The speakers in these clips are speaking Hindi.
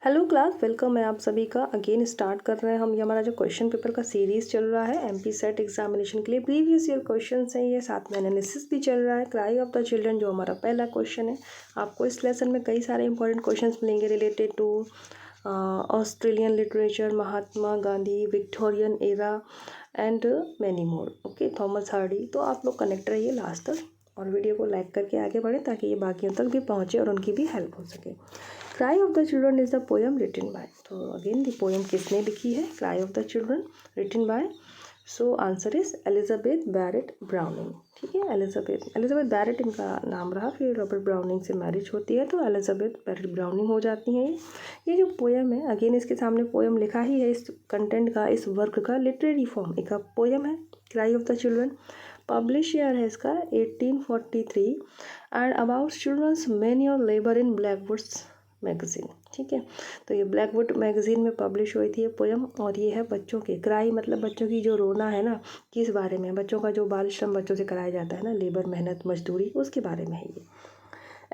हेलो क्लास, वेलकम है आप सभी का। अगेन स्टार्ट कर रहे हैं हम। ये हमारा जो क्वेश्चन पेपर का सीरीज़ चल रहा है एमपी सेट एग्जामिनेशन के लिए। प्रीवियस ईयर क्वेश्चंस हैं ये, साथ में एनालिसिस भी चल रहा है। क्राई ऑफ द चिल्ड्रन जो हमारा पहला क्वेश्चन है, आपको इस लेसन में कई सारे इंपॉर्टेंट क्वेश्चंस मिलेंगे related to Australian literature, Mahatma Gandhi, Victorian era and many more. Okay, Thomas Hardy. तो आप लोग कनेक्ट रहिए लास्ट तक और वीडियो को लाइक करके आगे बढ़ें ताकि ये बाकियों तक भी पहुँचे और उनकी भी हेल्प हो सके। Cry of the children is the poem written by, तो अगेन दी पोएम किसने लिखी है? Cry of the children written by, so answer is Elizabeth Barrett Browning. ठीक है, एलिजाबेथ बैरेट इनका नाम रहा, फिर रॉबर्ट ब्राउनिंग से मैरिज होती है तो एलिजाबेथ बैरेट ब्राउनिंग हो जाती हैं। ये जो पोएम है, अगेन इसके सामने पोएम लिखा ही है, इस कंटेंट का, इस वर्क का लिटरेरी फॉर्म एक पोएम है। Cry of the children publish year है इसका 1843 एंड अबाउट चिल्ड्रंस मैनी और लेबर इन ब्लैकवुड्स मैगजीन। ठीक है, तो ये ब्लैकवुड मैगजीन में पब्लिश हुई थी ये पोएम, और ये है बच्चों के, क्राई मतलब बच्चों की जो रोना है ना, किस बारे में? बच्चों का जो बाल श्रम बच्चों से कराया जाता है ना, लेबर, मेहनत, मजदूरी, उसके बारे में है ये।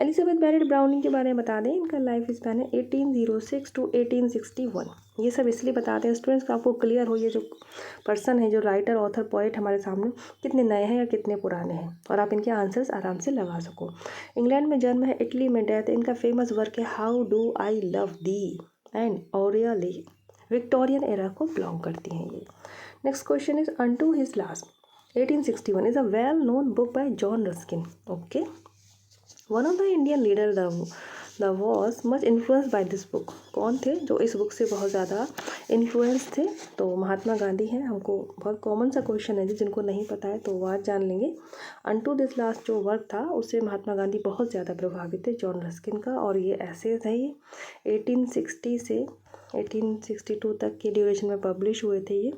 एलिजाबेथ बैरेट ब्राउनिंग के बारे में बता दें, इनका लाइफ स्पैन है 1806 टू 1861। ये सब इसलिए बताते हैं स्टूडेंट्स को, आपको क्लियर हो ये जो पर्सन है, जो राइटर, ऑथर, पोएट हमारे सामने कितने नए हैं या कितने पुराने हैं, और आप इनके आंसर्स आराम से लगा सको। इंग्लैंड में जन्म है, इटली में डेथ है। इनका फेमस वर्क है how do I love thee and Aurora Leigh, Victorian era को बिलोंग करती हैं ये। Next question is unto his last 1861 is a well known book by John Ruskin. Okay, one of the Indian leader the was much influence by this book. कौन थे जो इस बुक से बहुत ज़्यादा इन्फ्लुएंस थे? तो महात्मा गांधी हैं। हमको बहुत कॉमन सा क्वेश्चन है जी, जिनको नहीं पता है तो वो आज जान लेंगे। अनटू दिस लास्ट जो वर्क था उससे महात्मा गांधी बहुत ज़्यादा प्रभावित थे, जॉन रस्किन का, और ये ऐसे थे, ये 1860 से 1862 तक के ड्यूरेशन में पब्लिश हुए थे ये।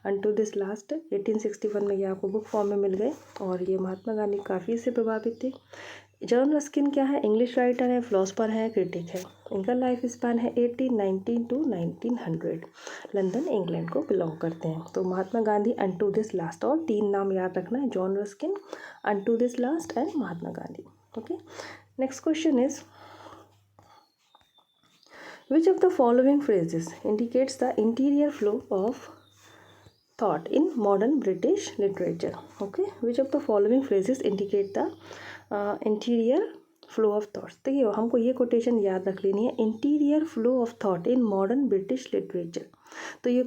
अनटू दिस लास्ट 1861 में ये आपको बुक फॉर्म में मिल गए, और ये महात्मा गांधी काफ़ी इससे प्रभावित थे। जॉन रस्किन क्या है? इंग्लिश राइटर है, फिलोसफर है, क्रिटिक है। इनका लाइफ स्पैन है 1819 टू 1900। लंदन, इंग्लैंड को बिलोंग करते हैं। तो Mahatma Gandhi, unto this last, और 3 नाम याद रखना है, John Ruskin, unto this last and Mahatma Gandhi. Okay, next question is which of the following phrases indicates the interior flow of thought in modern British literature? Okay, which of the following phrases indicate the interior flow of thoughts? देखिए, हमको ये कोटेशन याद रख लेनी है, interior flow of thought in modern British literature. तो ये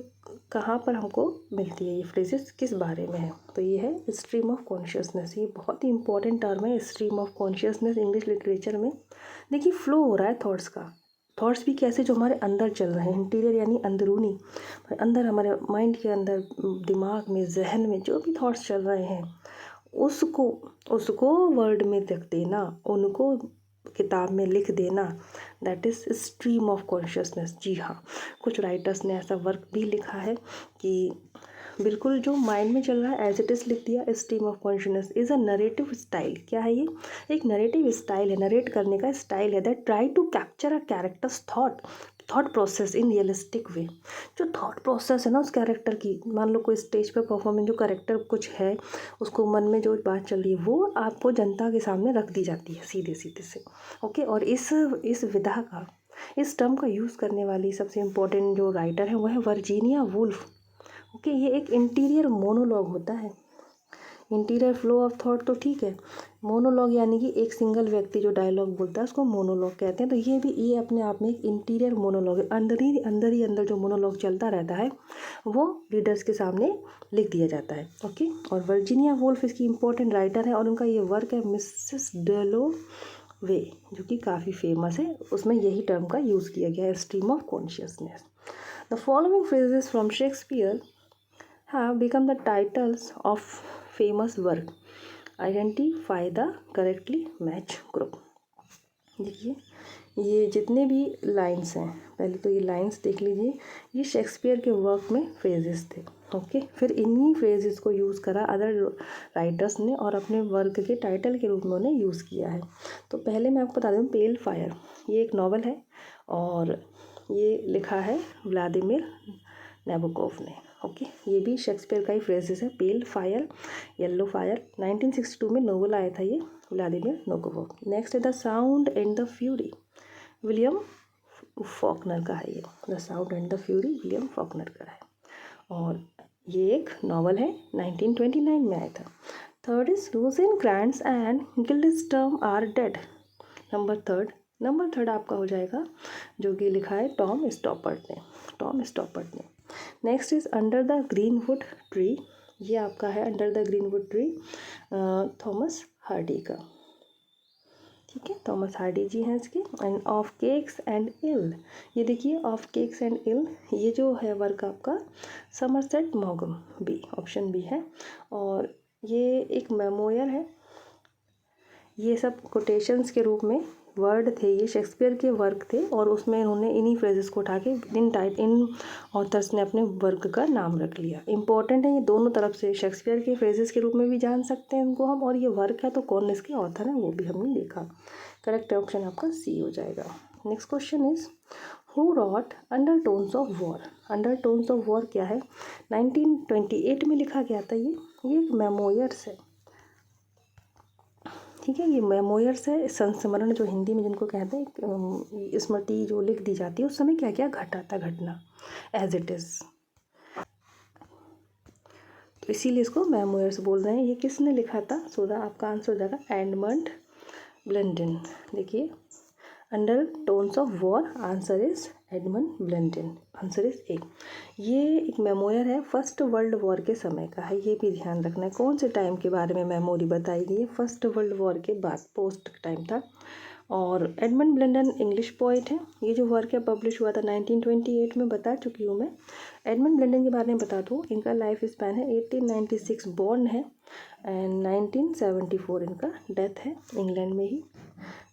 कहाँ पर हमको मिलती है? ये फ्रेजेस किस बारे में है? तो ये है स्ट्रीम ऑफ कॉन्शियसनेस। ये बहुत ही इंपॉर्टेंट टर्म है, stream of consciousness English literature में। देखिए, फ्लो हो रहा है थॉट्स का, थॉट्स भी कैसे? जो हमारे अंदर चल रहे हैं, इंटीरियर यानी अंदरूनी, अंदर हमारे माइंड के अंदर, दिमाग में, जहन में जो भी थॉट्स चल रहे हैं उसको उसको वर्ड में रख देना, उनको किताब में लिख देना, that is stream of consciousness. जी हाँ, कुछ राइटर्स ने ऐसा वर्क भी लिखा है कि बिल्कुल जो माइंड में चल रहा है एज इट इज़ लिख दिया। Stream of consciousness is a narrative style. क्या है ये? एक नरेटिव स्टाइल है, नरेट करने का स्टाइल है, that try to capture a character's thought process in realistic way. जो थॉट प्रोसेस है ना उस कैरेक्टर की, मान लो कोई स्टेज पर परफॉर्मेंस, जो कैरेक्टर कुछ है, उसको मन में जो बात चल रही है वो आपको जनता के सामने रख दी जाती है सीधे सीधे से। ओके, और इस विधा का, इस टर्म का यूज़ करने वाली सबसे इम्पोर्टेंट जो राइटर है वो है वर्जीनिया वुल्फ। ओके, ये एक इंटीरियर मोनोलॉग होता है। इंटीरियर फ्लो ऑफ थॉट तो ठीक है, मोनोलॉग यानी कि एक सिंगल व्यक्ति जो डायलॉग बोलता है उसको मोनोलॉग कहते हैं। तो ये अपने आप में एक इंटीरियर मोनोलॉग है, अंदर जो मोनोलॉग चलता रहता है वो रीडर्स के सामने लिख दिया जाता है। ओके, और वर्जीनिया वुल्फ इसकी इंपॉर्टेंट राइटर है, और उनका ये वर्क है मिसेस डैलोवे, जो कि काफ़ी फेमस है। उसमें यही टर्म का यूज़ किया गया है, stream of consciousness. The following phrases from Shakespeare have become the titles of famous work. Identify the correctly match group. देखिए, ये जितने भी लाइंस हैं, पहले तो ये लाइंस देख लीजिए, ये शेक्सपियर के वर्क में फ्रेजेस थे। ओके, फिर इन्हीं फ्रेजेस को यूज़ करा अदर राइटर्स ने और अपने वर्क के टाइटल के रूप में उन्हें यूज़ किया है। तो पहले मैं आपको बता दूँ, पेल फायर, ये एक नॉवल है और ये लिखा है व्लादिमीर नैबोकोव ने। ओके, ये भी शेक्सपियर का ही फ्रेजेस है, पेल फायर, येलो फायर। 1962 में नोवेल आया था ये, व्लादिमीर नैबोकोव। नेक्स्ट है the sound and the fury, William Faulkner का है ये, the sound and the fury William Faulkner का है। और ये एक नॉवल है, 1929 में आया था। Third is Rosencrantz and Guildenstern are dead. Number third आपका हो जाएगा जो कि लिखा है टॉम स्टॉपर्ट ने। Next is under the greenwood tree, ये आपका है under the greenwood tree, Thomas Hardy का, ठीक है, थॉमस हार्डी जी हैं इसके। एंड ऑफ केक्स एंड इल, ये देखिए ऑफ केक्स एंड इल, ये जो है वर्क आपका समरसेट मॉगम, बी, ऑप्शन बी है। और ये एक मेमोयर है, ये सब कोटेशंस के रूप में वर्ड थे, ये शेक्सपियर के वर्क थे और उसमें इन्होंने इन्हीं फ्रेजेस को उठा के इन ऑथर्स ने अपने वर्क का नाम रख लिया। इंपॉर्टेंट है ये दोनों तरफ से, शेक्सपियर के फ्रेजेस के रूप में भी जान सकते हैं इनको हम, और ये वर्क है तो कौन इसके ऑथर है वो भी हमने देखा। करेक्ट ऑप्शन आपका सी हो जाएगा। Next question is who wrote undertones of war. Undertones of war क्या है, 1928 में लिखा गया था ये एक मेमोयर्स है, ठीक है, ये मेमोयर्स है, संस्मरण जो हिंदी में जिनको कहते हैं, स्मृति जो लिख दी जाती है उस समय क्या क्या घटा था, घटना एज इट इज़, तो इसीलिए इसको मेमोयर्स बोल रहे हैं। ये किसने लिखा था, सोदा आपका आंसर हो जाएगा एडमंड ब्लेंडन। देखिए undertones of war, answer is Edmund Blunden, answer is A. ये एक मेमोयर है, फर्स्ट वर्ल्ड वॉर के समय का है, ये भी ध्यान रखना है। कौन से टाइम के बारे में मेमोरी बताई गई है, फर्स्ट वर्ल्ड वॉर के बाद, पोस्ट टाइम था। और एडमंड ब्लेंडन इंग्लिश पोइट है। ये जो वर्क है पब्लिश हुआ था 1928 में, बता चुकी हूँ मैं। एडमंड ब्लेंडन के बारे में बता दूँ, इनका लाइफ स्पैन है 1896 बॉर्न है एंड 1974 इनका डेथ है, इंग्लैंड में ही।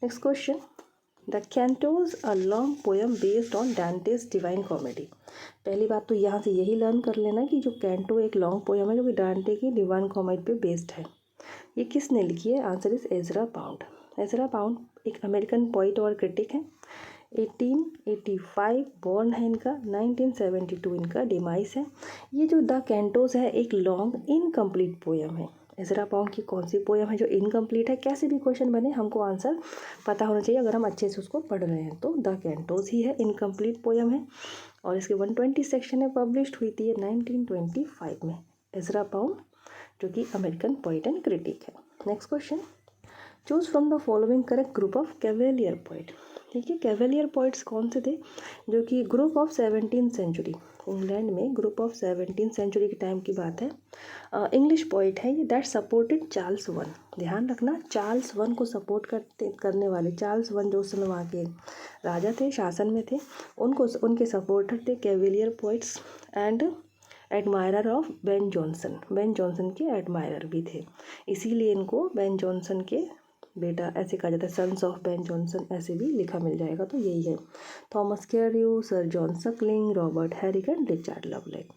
Next question, the Cantos a long poem based on Dante's Divine Comedy. पहली बात तो यहाँ से यही लर्न कर लेना कि जो कैंटो एक लॉन्ग पोएम है जो कि डांटे की डिवाइन कॉमेडी पे बेस्ड है। ये किसने लिखी है, answer is Ezra pound. Ezra pound एक अमेरिकन पोइट और क्रिटिक है, 1885 बॉर्न है इनका, 1972 इनका डिमाइस है। ये जो द कैंटोज है एक लॉन्ग इनकम्प्लीट पोएम है। एजरा पाउंड की कौन सी पोएम है जो इनकम्प्लीट है, कैसे भी क्वेश्चन बने हमको आंसर पता होना चाहिए अगर हम अच्छे से उसको पढ़ रहे हैं, तो द कैंटोज ही है, इनकम्प्लीट पोएम है और इसके 120 सेक्शन है, पब्लिश्ड हुई थी ये 1925 में। एजरा पाउंड जो कि अमेरिकन पोइट एंड क्रिटिक है। Next question, choose from the following correct group of cavalier poet. ठीक है, कैवेलियर पोइट्स कौन से थे, जो कि group of 17th century, England में ग्रुप ऑफ 17th सेंचुरी के टाइम की बात है। इंग्लिश पोइट है ये, दैट सपोर्टेड चार्ल्स वन। ध्यान रखना, चार्ल्स वन को सपोर्ट करने वाले, चार्ल्स वन जो उस समय वहाँ के राजा थे, शासन में थे, उनको उनके सपोर्टर थे cavalier poets and admirer of Ben Jonson. Ben Jonson के एडमायरर भी थे, इसीलिए इनको बेन जॉनसन के बेटा ऐसे कहा जाता है, सन्स ऑफ बेन जॉनसन, ऐसे भी लिखा मिल जाएगा, तो यही है। Thomas Carew, sir John Suckling, Robert Herrick, Richard Lovelace,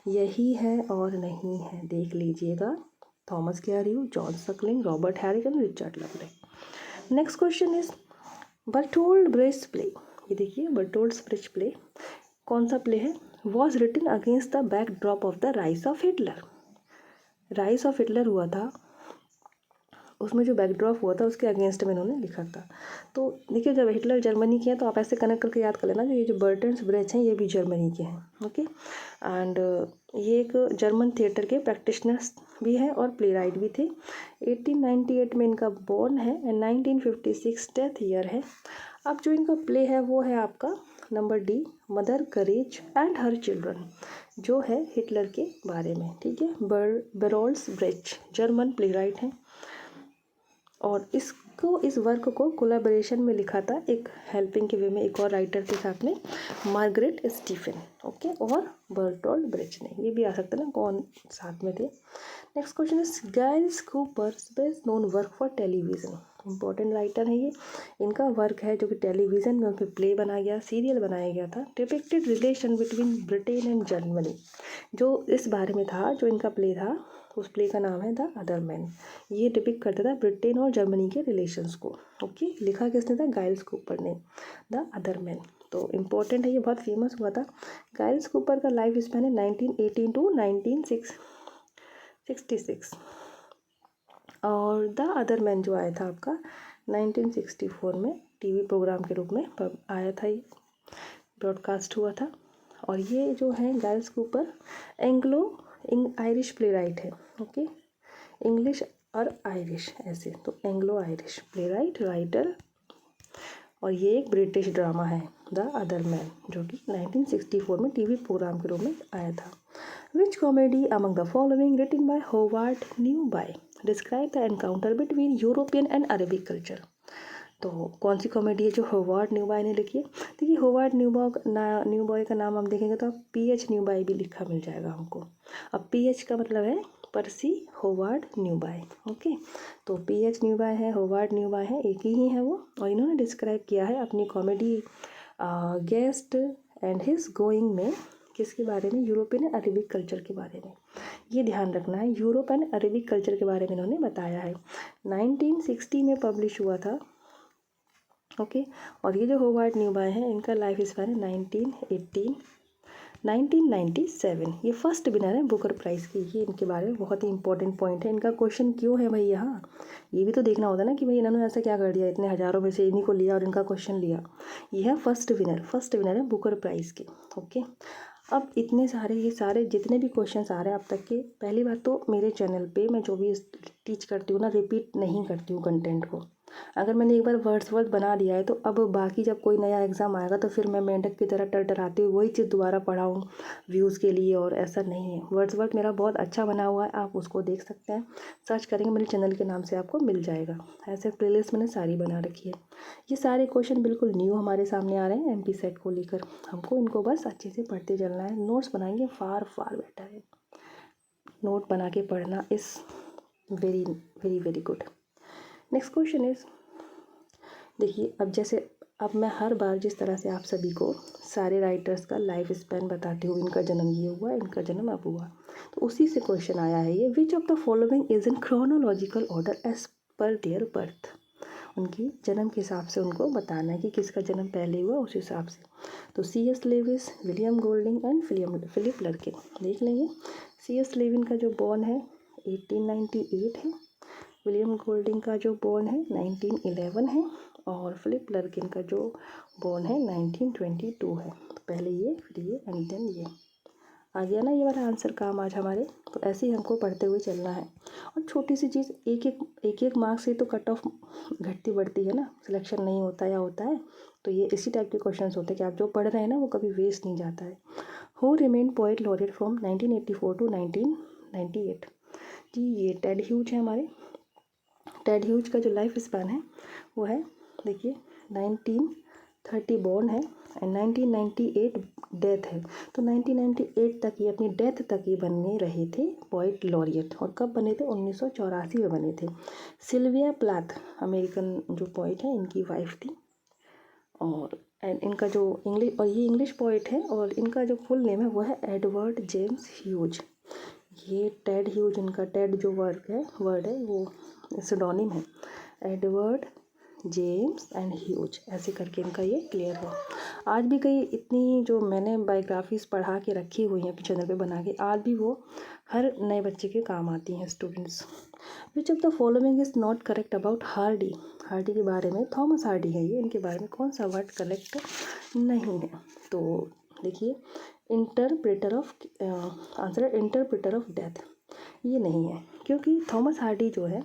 यही है और नहीं है, देख लीजिएगा। Thomas Carew, John Suckling, Robert Herrick, Richard Lovelace. Next question is Bertolt Brecht play. ये देखिए बर्टोल्ड ब्रेस्ट प्ले कौन सा प्ले है, was written against the backdrop of the rise of Hitler. Rise of Hitler हुआ था, उसमें जो बैकड्रॉप हुआ था उसके अगेंस्ट में इन्होंने लिखा था। तो देखिए जब हिटलर जर्मनी के हैं तो आप ऐसे कनेक्ट करके याद कर लेना, जो ये जो बर्टन्स ब्रेच हैं ये भी जर्मनी के हैं, ओके। एंड ये एक जर्मन थिएटर के प्रैक्टिशनर्स भी हैं और प्ले राइट भी थे। 1898 में इनका बॉर्न है एंड 1956 डेथ ईयर है। अब जो इनका प्ले है वो है आपका number D, mother courage and her children, जो है हिटलर के बारे में, ठीक है। बेरोल्ड्स ब्रेच जर्मन प्ले राइट हैं और इस वर्क को कोलैबोरेशन में लिखा था एक हेल्पिंग के वे में एक और राइटर के साथ में, मार्गरेट स्टीफन, ओके, और बर्टोल्ड ब्रेच ने, ये भी आ सकता है ना कौन साथ में थे। Next question is Giles Cooper's best known work for television. Important writer है ये, इनका वर्क है जो कि टेलीविज़न में उनके प्ले बना गया, सीरियल बनाया गया था, depicted relation between Britain and Germany, जो इस बारे में था, जो इनका प्ले था उस प्ले का नाम है द अदर मैन। ये डिपिक्ट करता था ब्रिटेन और जर्मनी के रिलेशंस को, ओके। लिखा किसने था, गाइल्स कूपर ने, द अदर मैन। तो इम्पोर्टेंट है, ये बहुत फेमस हुआ था। गाइल्स कूपर का लाइफ स्पैन है 1918 टू 1966 और द अदर मैन जो आया था आपका 1964 में टीवी प्रोग्राम के रूप में आया था ये। ब्रॉडकास्ट हुआ था। और ये जो है गर्ल्स के ऊपर एंग्लो आयरिश प्ले राइट है। ओके, इंग्लिश और आयरिश ऐसे, तो Anglo Irish play right writer. और ये एक ब्रिटिश ड्रामा है द अदर मैन, जो कि 1964 में टीवी प्रोग्राम के रूप में आया था। Which comedy among the following written by Howard Newby describe the encounter between European and Arabic culture. तो कौन सी कॉमेडी है जो होवार्ड न्यूबाय ने लिखी है? देखिए, होवार्ड न्यूबॉय का नाम हम देखेंगे तो PH न्यूबाय भी लिखा मिल जाएगा हमको। अब PH का मतलब है पर्सी होवार्ड न्यूबाय। ओके, तो PH न्यूबाय है, होवार्ड न्यूबाय है, एक ही है वो। और इन्होंने डिस्क्राइब किया है अपनी comedy guest and his going में किसके बारे में? यूरोपियन एंड अरेबिक कल्चर के बारे में। ये ध्यान रखना है, यूरोप एंड अरेबिक कल्चर के बारे में इन्होंने बताया है। 1960 में पब्लिश हुआ था। ओके, और ये जो होवार्ड न्यूबाय है इनका लाइफ स्पैन है 1997। ये फर्स्ट विनर है बुकर प्राइज़ की। ये इनके बारे में बहुत ही इंपॉर्टेंट पॉइंट है। इनका क्वेश्चन क्यों है भाई यहाँ, ये भी तो देखना होता है ना कि भाई इन्होंने ऐसा क्या कर दिया, इतने हज़ारों में से इन्हीं को लिया और इनका क्वेश्चन लिया। ये है फर्स्ट विनर है बुकर प्राइज़ के। ओके, अब इतने सारे ये सारे जितने भी क्वेश्चंस आ रहे हैं अब तक के, पहली बात तो मेरे चैनल पे मैं जो भी टीच करती हूँ ना, रिपीट नहीं करती हूँ कंटेंट को। अगर मैंने एक बार वर्ड बना दिया है तो अब बाकी जब कोई नया एग्ज़ाम आएगा तो फिर मैं मेंढक की तरह टरटराती हुई वही चीज़ दोबारा पढ़ाऊँ व्यूज़ के लिए, और ऐसा नहीं है। वर्ड मेरा बहुत अच्छा बना हुआ है, आप उसको देख सकते हैं, सर्च करेंगे मेरे चैनल के नाम से आपको मिल जाएगा। ऐसे प्लेलिस्ट मैंने सारी बना रखी है। ये सारे क्वेश्चन बिल्कुल न्यू हमारे सामने आ रहे हैं MP सेट को लेकर। हमको इनको बस अच्छे से पढ़ते चलना है। नोट्स बनाएंगे फार बेटर है। नोट बना के पढ़ना is very very very good. Next question is, देखिए अब मैं हर बार जिस तरह से आप सभी को सारे राइटर्स का लाइफ स्पैन बताती हूँ, इनका जन्म ये हुआ, इनका जन्म अब हुआ, तो उसी से क्वेश्चन आया है ये। Which of the following is in chronological order as per their birth. उनकी जन्म के हिसाब से उनको बताना है कि किसका जन्म पहले हुआ उस हिसाब से। तो C.S. Lewis, William Golding and Philip Larkin. देख लेंगे, C.S. लेविन का जो बॉर्न है 1898 है, विलियम गोल्डिंग का जो बॉर्न है 1911 है, और फिलिप लर्किन का जो बॉर्न है 1922 है। तो पहले ये, फिर ये एंड देन ये। आ गया ना ये वाला आंसर काम आज हमारे। तो ऐसे ही हमको पढ़ते हुए चलना है। और छोटी सी चीज़, एक मार्क्स से तो कट ऑफ घटती बढ़ती है ना, सिलेक्शन नहीं होता या होता है। तो ये इसी टाइप के क्वेश्चंस होते हैं कि आप जो पढ़ रहे हैं ना वो कभी वेस्ट नहीं जाता है। Who remain poet laureate from 1984 to 1998। जी ये टेड ह्यूज है हमारे। टेड ह्यूज का जो लाइफ स्पैन है वो है, देखिए 1930 बॉर्न है एंड 1998 डेथ है। तो 1998 तक ये, अपनी डेथ तक ये बने रहे थे पोएट लॉरिएट। और कब बने थे? 1984 में बने थे। सिल्विया प्लाथ अमेरिकन जो पोएट है, इनकी वाइफ थी। और इनका जो ये इंग्लिश पोएट है, और इनका जो फुल नेम है वो है एडवर्ड जेम्स ह्यूज। ये टेड ह्यूज, इनका टेड जो वर्ड है वो सिनोनिम है, एडवर्ड जेम्स एंड ह्यूज, ऐसे करके इनका ये क्लियर है। आज भी कई इतनी जो मैंने बायोग्राफीज पढ़ा के रखी हुई हैं अपने चैनल पे बना के, आज भी वो हर नए बच्चे के काम आती हैं, students. Which of the following is not correct about Hardy. Hardy के बारे में, थॉमस हार्डी है ये, इनके बारे में कौन सा वर्ड करेक्ट नहीं है? तो देखिए, इंटरप्रेटर ऑफ आंसर है इंटरप्रेटर ऑफ डेथ। ये नहीं है, क्योंकि थॉमस हार्डी जो है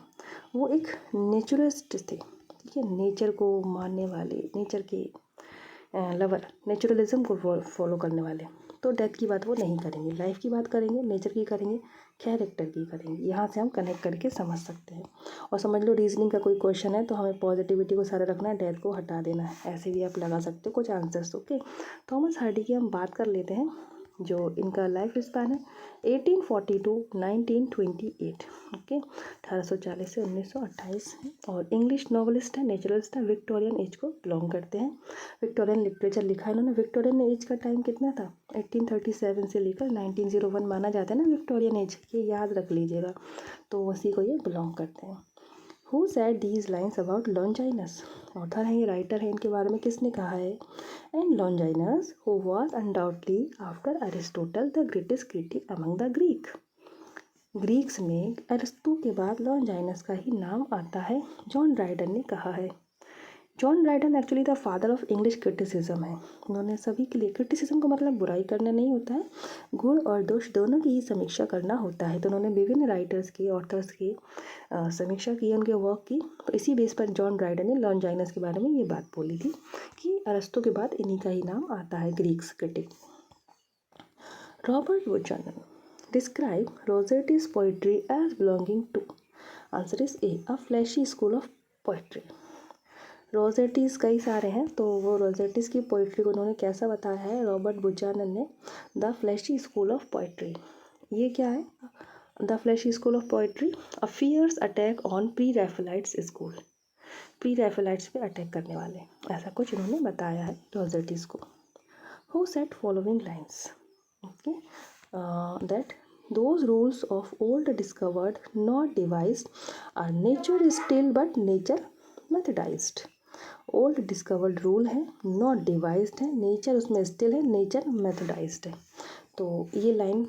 वो एक नेचुरलिस्ट थे। ठीक है, नेचर को मानने वाले, नेचर के लवर, नेचुरलिज्म को फॉलो करने वाले। तो डेथ की बात वो नहीं करेंगे, लाइफ की बात करेंगे, नेचर की करेंगे, कैरेक्टर की करेंगे। यहाँ से हम कनेक्ट करके समझ सकते हैं। और समझ लो रीजनिंग का कोई क्वेश्चन है तो हमें पॉजिटिविटी को सारा रखना है, डेथ को हटा देना है। ऐसे भी आप लगा सकते हो कुछ आंसर्स। ओके, थॉमस हार्डी की हम बात कर लेते हैं। जो इनका लाइफ स्पैन है 1840 टू 1928। ओके, 1840 से 1928 है। और इंग्लिश नॉवलिस्ट है, नेचुरलिस्ट है, विक्टोरियन एज को बिलोंग करते हैं। विक्टोरियन लिटरेचर लिखा है इन्होंने। विक्टोरियन एज का टाइम कितना था? 1837 से लेकर 1901 माना जाता है ना विक्टोरियन एज, ये याद रख लीजिएगा। तो उसी को ये बिलोंग करते हैं। Who said these lines about Longinus. Author है ये, राइटर है, इनके बारे में किसने कहा है? And Longinus who was undoubtedly after Aristotle the greatest critic among the Greek. Greeks में अरिस्टो के बाद लॉन्जाइनस का ही नाम आता है, जॉन ड्राइडन ने कहा है। John Dryden actually the father of English criticism है। उन्होंने सभी के लिए, क्रिटिसिज्म का मतलब बुराई करना नहीं होता है, गुण और दोष दोनों की ही समीक्षा करना होता है। तो उन्होंने विभिन्न राइटर्स की, ऑथर्स की समीक्षा की, उनके वर्क की। तो इसी बेस पर जॉन ड्राइडन ने लॉन्जाइनस के बारे में ये बात बोली थी कि अरस्तु के बाद इन्हीं का ही नाम आता है Greeks critic. Robert Buchanan describe Rossetti's poetry as belonging to, answer is A, a fleshly school of poetry. Rossettis कई सारे हैं, तो वो रोसेटीज़ की पोइट्री को उन्होंने कैसा बताया है रॉबर्ट बुचानन ने, the fleshly school of poetry. ये क्या है the fleshly school of poetry? A fierce attack on pre Raphaelites school, pre Raphaelites पे अटैक करने वाले, ऐसा कुछ उन्होंने बताया है रोसेटीज़ को। Who set following lines, okay, that those rules of old discovered not devised are nature still but nature methodized। Old discovered rule है, नॉट डिवाइज्ड है, नेचर उसमें स्टिल है, नेचर मेथोडाइज्ड है। तो ये लाइन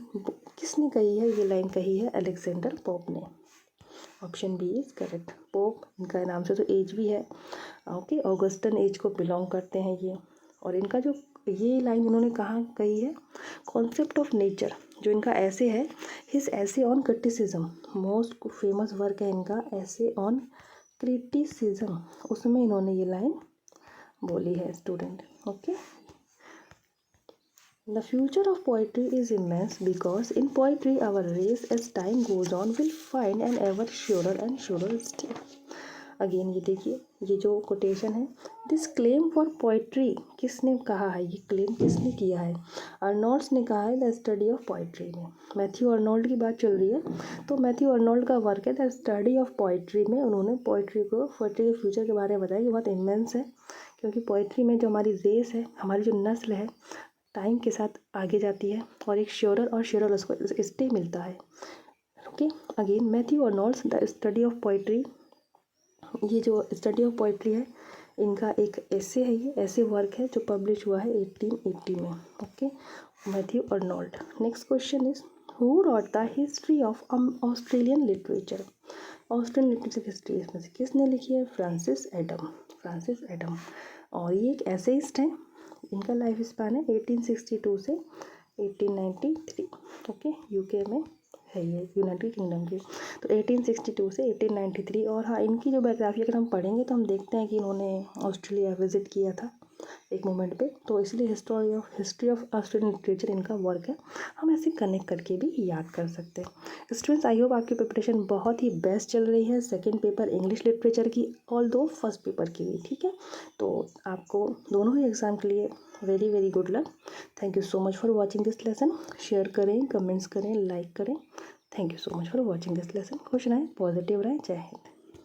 किसने कही है? ये लाइन कही है अलेक्जेंडर पोप ने। Option B is correct. Pope, इनका नाम से तो एज भी है, ओके, ऑगस्टन एज को बिलोंग करते हैं ये। और इनका जो ये लाइन उन्होंने कहाँ कही है? कॉन्सेप्ट ऑफ नेचर, जो इनका ऐसे है, हिज ऐसे on criticism, most famous work है इनका ऐसे ऑन क्रिटिसिज्म, उसमें इन्होंने ये लाइन बोली है student, okay. The future of poetry is immense because in poetry our race as time goes on will find an ever surer and surer still. Again ये देखिए, ये जो कोटेशन है, दिस क्लेम फॉर पोइट्री, किसने कहा है? ये क्लेम किसने किया है? अर्नोल्ड्स ने कहा है द स्टडी ऑफ पोइट्री में। मैथ्यू अर्नोल्ड की बात चल रही है, तो मैथ्यू अर्नोल्ड का वर्क है द स्टडी ऑफ पोइट्री में उन्होंने पोइट्री के फ्यूचर के बारे में बताया कि बहुत इमेंस है, क्योंकि पोइट्री में जो हमारी रेस है, हमारी जो नस्ल है, टाइम के साथ आगे जाती है और एक श्योरर और श्योरर उसको स्टे मिलता है, okay. Again Matthew Arnold's the study of poetry, ये जो स्टडी ऑफ पोइट्री है, इनका एक ऐसे है, ये ऐसे वर्क है जो पब्लिश हुआ है 1880 में, okay, Matthew Arnold. Next question is who rot the history of Australian literature? Australian literature history इसमें से किसने लिखी है? Francis Adam, Francis Adam. और ये एक एसेइस्ट हैं, इनका लाइफ स्पैन है 1862 से 1893, ओके, यूके में है ये, यूनाइटेड किंगडम की। तो 1862 से 1893। और हाँ, इनकी जो बायोग्राफी अगर हम पढ़ेंगे तो हम देखते हैं कि इन्होंने ऑस्ट्रेलिया विजिट किया था एक मोमेंट पे, तो इसलिए हिस्ट्री ऑफ ऑस्ट्रेलियन लिटरेचर इनका वर्क है, हम ऐसे कनेक्ट करके भी याद कर सकते हैं। स्टूडेंट्स, आई होप आपकी प्रिपरेशन बहुत ही बेस्ट चल रही है सेकेंड पेपर इंग्लिश लिटरेचर की, ऑल्दो फर्स्ट पेपर की भी, ठीक है। तो आपको दोनों ही एग्ज़ाम के लिए very very good luck. Thank you so much for watching this lesson. Share करें, कमेंट्स करें, लाइक करें। Thank you so much for watching this lesson. खुश रहें, पॉजिटिव रहें। जय हिंद।